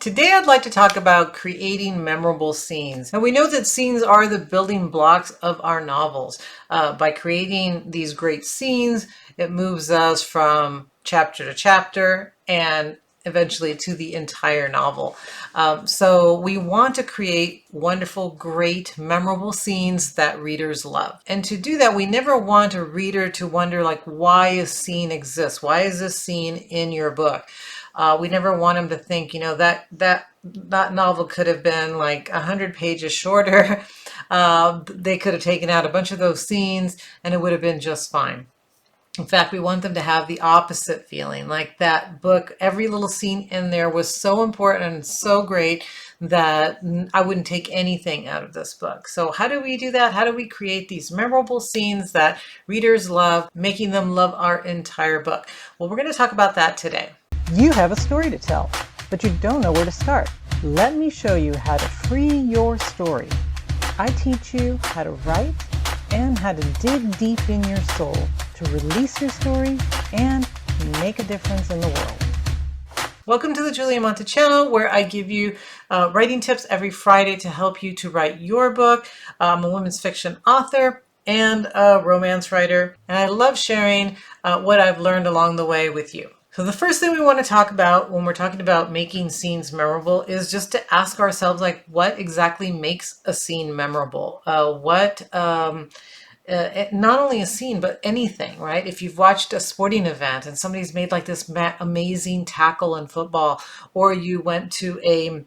Today I'd like to talk about creating memorable scenes. And we know that scenes are the building blocks of our novels. By creating these great scenes, it moves us from chapter to chapter and eventually to the entire novel. So we want to create wonderful, great, memorable scenes that readers love. And to do that, we never want a reader to wonder like why a scene exists. Why is this scene in your book? We never want them to think, that novel could have been like 100 pages shorter. They could have taken out a bunch of those scenes and it would have been just fine. In fact, we want them to have the opposite feeling, like that book, every little scene in there was so important and so great that I wouldn't take anything out of this book. So how do we do that? How do we create these memorable scenes that readers love, making them love our entire book? Well, we're going to talk about that today. You have a story to tell, but you don't know where to start. Let me show you how to free your story. I teach you how to write and how to dig deep in your soul to release your story and make a difference in the world. Welcome to the Julia Monta channel, where I give you writing tips every Friday to help you to write your book. I'm a women's fiction author and a romance writer, and I love sharing what I've learned along the way with you. So the first thing we want to talk about when we're talking about making scenes memorable is just to ask ourselves, like, what exactly makes a scene memorable? Not only a scene, but anything, right? If you've watched a sporting event and somebody's made like this amazing tackle in football, or you went to a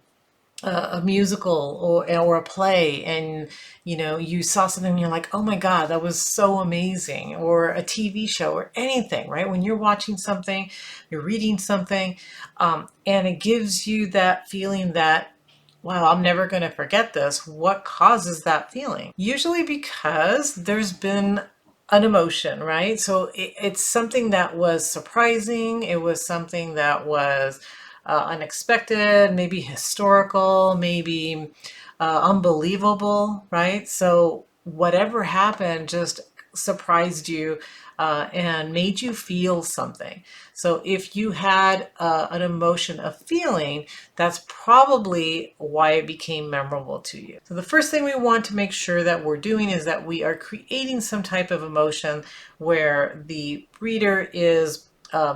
musical or a play and you saw something and you're like, oh my God, that was so amazing, or a TV show or anything, right? When you're watching something, you're reading something, and it gives you that feeling that, wow, I'm never going to forget this. What causes that feeling? Usually because there's been an emotion, right? So it's something that was surprising. It was something that was unexpected, maybe historical, maybe unbelievable, right? So whatever happened just surprised you and made you feel something. So if you had an emotion, a feeling, that's probably why it became memorable to you. So the first thing we want to make sure that we're doing is that we are creating some type of emotion where the reader is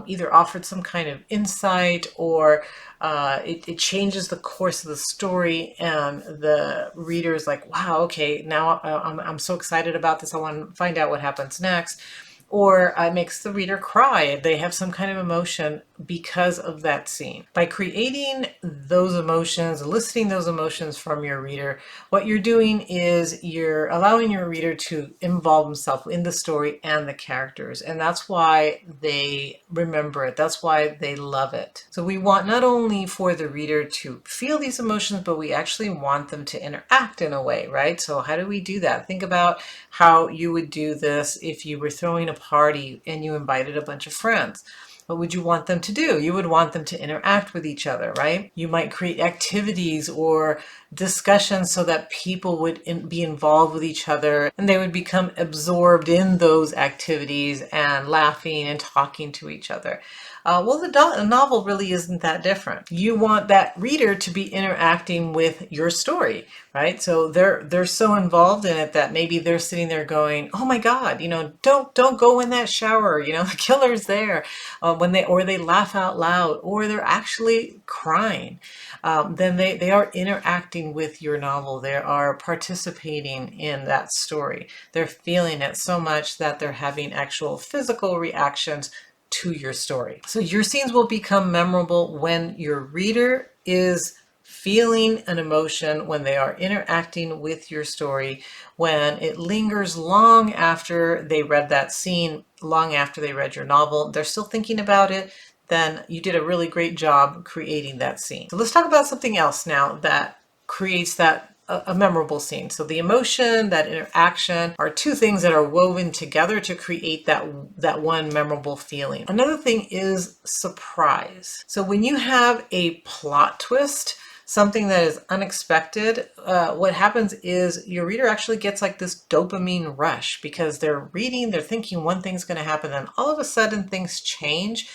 either offered some kind of insight, or it changes the course of the story, and the reader is like, wow, okay, now I'm so excited about this. I want to find out what happens next. Or it makes the reader cry. They have some kind of emotion because of that scene. By creating those emotions, eliciting those emotions from your reader, what you're doing is you're allowing your reader to involve himself in the story and the characters. And that's why they remember it. That's why they love it. So we want not only for the reader to feel these emotions, but we actually want them to interact in a way, right? So how do we do that? Think about how you would do this if you were throwing a party and you invited a bunch of friends. What would you want them to do? You would want them to interact with each other, right? You might create activities or discussions so that people would be involved with each other and they would become absorbed in those activities and laughing and talking to each other. Well, the novel really isn't that different. You want that reader to be interacting with your story, right? So they're so involved in it that maybe they're sitting there going, "Oh my God, don't go in that shower. The killer's there." Or they laugh out loud, or they're actually crying. Then they are interacting with your novel. They are participating in that story. They're feeling it so much that they're having actual physical reactions to your story. So your scenes will become memorable when your reader is feeling an emotion, when they are interacting with your story, when it lingers long after they read that scene, long after they read your novel, they're still thinking about it, then you did a really great job creating that scene. So let's talk about something else now that creates that a memorable scene. So the emotion, that interaction are two things that are woven together to create that one memorable feeling. Another thing is surprise. So when you have a plot twist, something that is unexpected, what happens is your reader actually gets like this dopamine rush because they're reading, they're thinking one thing's going to happen, and all of a sudden things change.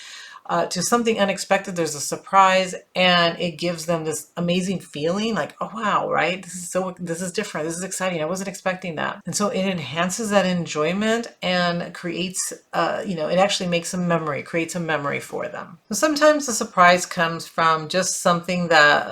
to something unexpected. There's a surprise, and it gives them this amazing feeling like, oh wow, right? This is different. This is exciting. I wasn't expecting that. And so it enhances that enjoyment and creates, it actually makes a memory, creates a memory for them. So sometimes the surprise comes from just something that,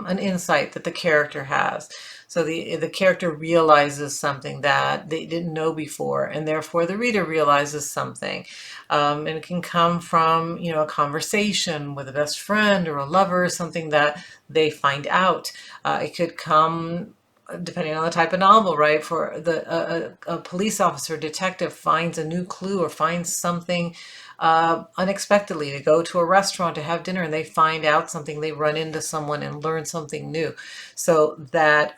an insight that the character has. So the character realizes something that they didn't know before, and therefore the reader realizes something. And it can come from, a conversation with a best friend or a lover, something that they find out. It could come depending on the type of novel, right? For a police officer, detective finds a new clue or finds something unexpectedly, to go to a restaurant to have dinner, and they find out something, they run into someone and learn something new. So that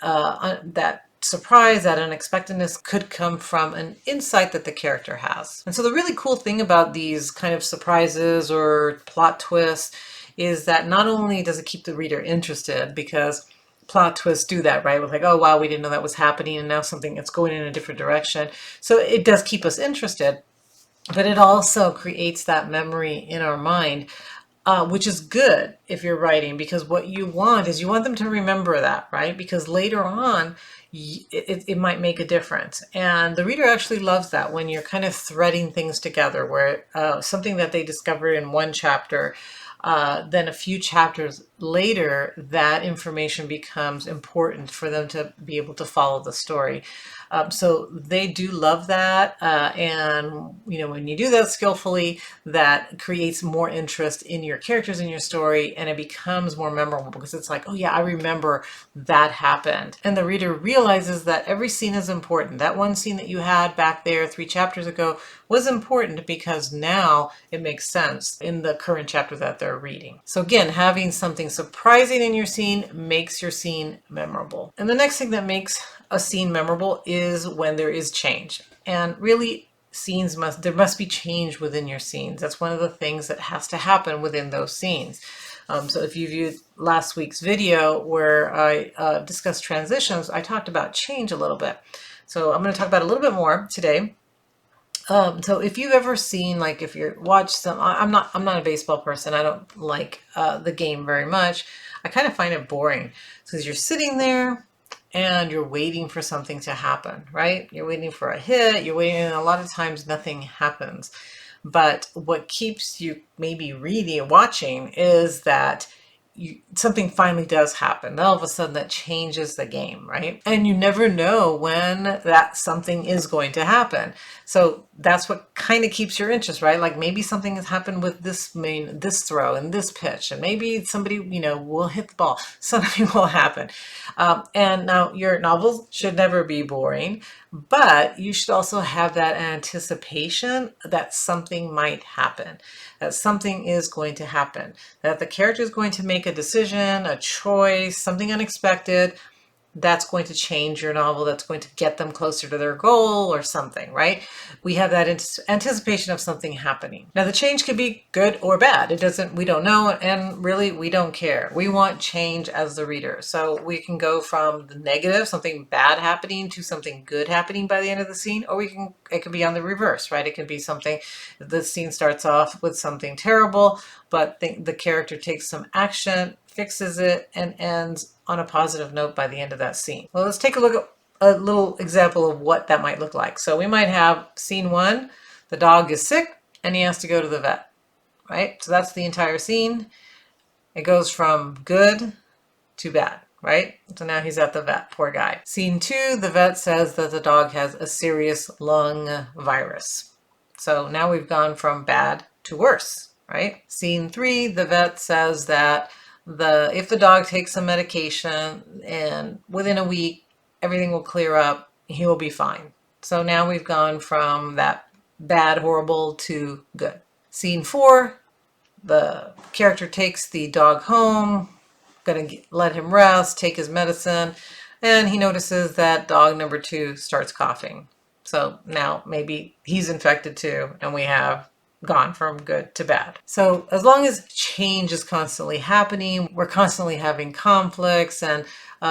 surprise, that unexpectedness could come from an insight that the character has. And so the really cool thing about these kind of surprises or plot twists is that not only does it keep the reader interested, because plot twists do that, right? We're like, oh wow, we didn't know that was happening, and now something it's going in a different direction. So it does keep us interested, but it also creates that memory in our mind, which is good if you're writing, because what you want is you want them to remember that, right? Because later on, it might make a difference. And the reader actually loves that, when you're kind of threading things together, where something that they discover in one chapter, then a few chapters later, that information becomes important for them to be able to follow the story. So they do love that. And, when you do that skillfully, that creates more interest in your characters, in your story, and it becomes more memorable, because it's like, oh yeah, I remember that happened. And the reader realizes that every scene is important. That one scene that you had back there 3 chapters ago was important, because now it makes sense in the current chapter that they're reading. So again, having something surprising in your scene makes your scene memorable. And the next thing that makes a scene memorable is when there is change. And really, there must be change within your scenes. That's one of the things that has to happen within those scenes. So if you viewed last week's video where I discussed transitions, I talked about change a little bit. So I'm going to talk about it a little bit more today. So if you've ever seen, like, if you watch some, I'm not a baseball person. I don't like the game very much. I kind of find it boring, because you're sitting there and you're waiting for something to happen, right? You're waiting for a hit, you're waiting, and a lot of times nothing happens. But what keeps you maybe reading and watching is that something finally does happen. All of a sudden that changes the game, right? And you never know when that something is going to happen. So that's what kind of keeps your interest, right? Like, maybe something has happened with this throw and this pitch, and maybe somebody, will hit the ball. Something will happen. And now, your novels should never be boring, but you should also have that anticipation that something might happen, that something is going to happen, that the character is going to make a decision, a choice, something unexpected that's going to change your novel, that's going to get them closer to their goal or something, right? We have that anticipation of something happening. Now, the change could be good or bad. We don't know, and really, we don't care. We want change as the reader. So we can go from the negative, something bad happening, to something good happening by the end of the scene, or it could be on the reverse, right? It could be something, the scene starts off with something terrible, but the character takes some action, fixes it, and ends on a positive note by the end of that scene. Well, let's take a look at a little example of what that might look like. So we might have scene 1, the dog is sick and he has to go to the vet, right? So that's the entire scene. It goes from good to bad, right? So now he's at the vet, poor guy. Scene 2, the vet says that the dog has a serious lung virus. So now we've gone from bad to worse, right? Scene 3, the vet says that if the dog takes some medication and within a week everything will clear up, he will be fine. So now we've gone from that bad, horrible, to good. Scene 4, the character takes the dog home, gonna let him rest, take his medicine, and he notices that dog number 2 starts coughing. So now maybe he's infected too, and we have gone from good to bad. So as long as change is constantly happening, we're constantly having conflicts and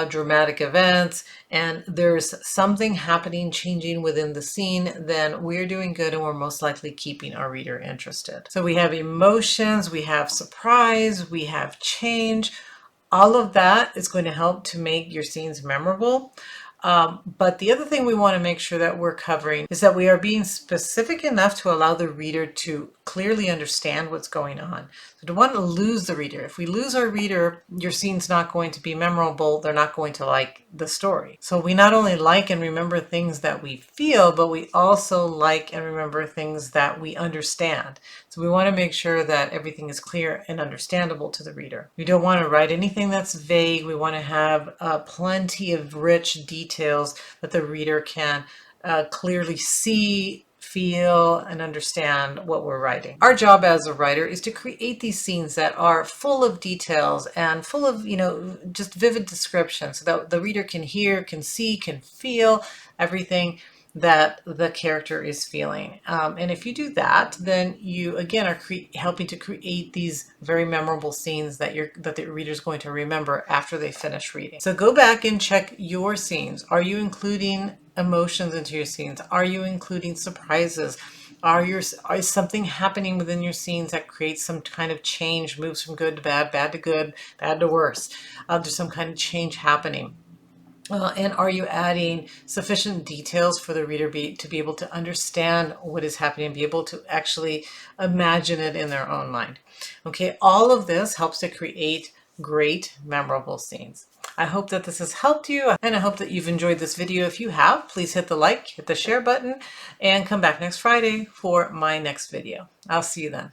dramatic events, and there's something happening, changing within the scene, then we're doing good and we're most likely keeping our reader interested. So we have emotions, we have surprise, we have change. All of that is going to help to make your scenes memorable. But the other thing we want to make sure that we're covering is that we are being specific enough to allow the reader to clearly understand what's going on. So don't want to lose the reader. If we lose our reader, your scene's not going to be memorable. They're not going to like the story. So we not only like and remember things that we feel, but we also like and remember things that we understand. So we want to make sure that everything is clear and understandable to the reader. We don't want to write anything that's vague. We want to have plenty of rich details that the reader can clearly see, feel, and understand what we're writing. Our job as a writer is to create these scenes that are full of details and full of, just vivid descriptions so that the reader can hear, can see, can feel everything that the character is feeling. And if you do that, then you again are helping to create these very memorable scenes that the reader is going to remember after they finish reading. So go back and check your scenes. Are you including emotions into your scenes? Are you including surprises? Is something happening within your scenes that creates some kind of change, moves from good to bad, bad to good, bad to worse? There's some kind of change happening. And are you adding sufficient details for the reader to be able to understand what is happening and be able to actually imagine it in their own mind? Okay, all of this helps to create great, memorable scenes. I hope that this has helped you, and I hope that you've enjoyed this video. If you have, please hit the like, hit the share button, and come back next Friday for my next video. I'll see you then.